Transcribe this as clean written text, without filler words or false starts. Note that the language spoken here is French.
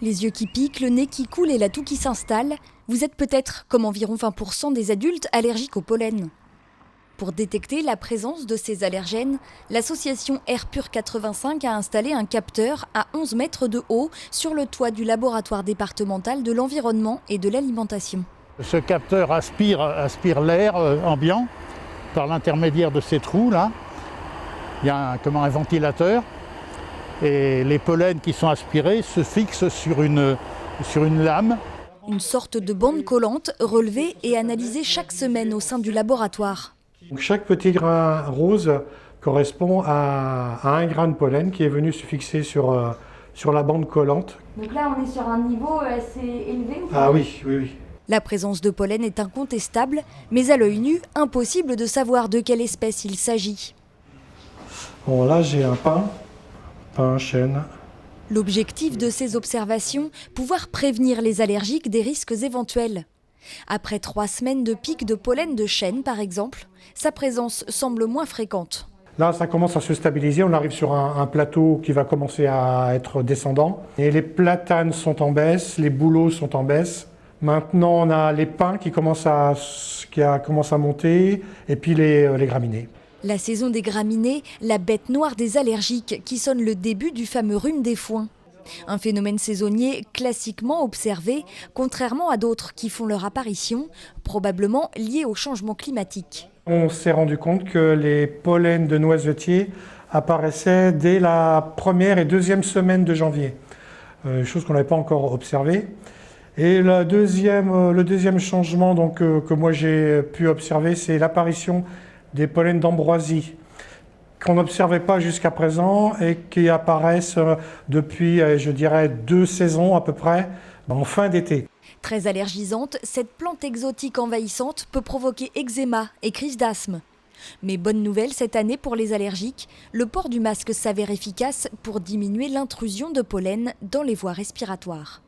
Les yeux qui piquent, le nez qui coule et la toux qui s'installe, vous êtes peut-être, comme environ 20% des adultes, allergiques au pollen. Pour détecter la présence de ces allergènes, l'association Air Pur 85 a installé un capteur à 11 mètres de haut sur le toit du laboratoire départemental de l'environnement et de l'alimentation. Ce capteur aspire l'air ambiant par l'intermédiaire de ces trous là. Il y a un ventilateur et les pollens qui sont aspirés se fixent sur une lame. Une sorte de bande collante relevée et analysée chaque semaine au sein du laboratoire. Donc chaque petit grain rose correspond à un grain de pollen qui est venu se fixer sur la bande collante. Donc là, on est sur un niveau assez élevé ou pas ? Ah oui, oui, oui. La présence de pollen est incontestable, mais à l'œil nu, impossible de savoir de quelle espèce il s'agit. Bon, là, j'ai un pin chêne. L'objectif de ces observations, pouvoir prévenir les allergiques des risques éventuels. Après 3 semaines de pics de pollen de chêne, par exemple, sa présence semble moins fréquente. Là, ça commence à se stabiliser. On arrive sur un plateau qui va commencer à être descendant. Et les platanes sont en baisse, les bouleaux sont en baisse. Maintenant, on a les pins qui commencent à monter, et puis les graminées. La saison des graminées, la bête noire des allergiques qui sonne le début du fameux rhume des foins. Un phénomène saisonnier classiquement observé, contrairement à d'autres qui font leur apparition, probablement liés au changement climatique. On s'est rendu compte que les pollens de noisetiers apparaissaient dès la première et deuxième semaine de janvier, chose qu'on n'avait pas encore observée. Et le deuxième changement donc, que moi j'ai pu observer, c'est l'apparition des pollens d'ambroisie, qu'on n'observait pas jusqu'à présent et qui apparaissent depuis, je dirais, 2 saisons à peu près, en fin d'été. Très allergisante, cette plante exotique envahissante peut provoquer eczéma et crise d'asthme. Mais bonne nouvelle cette année pour les allergiques, le port du masque s'avère efficace pour diminuer l'intrusion de pollen dans les voies respiratoires.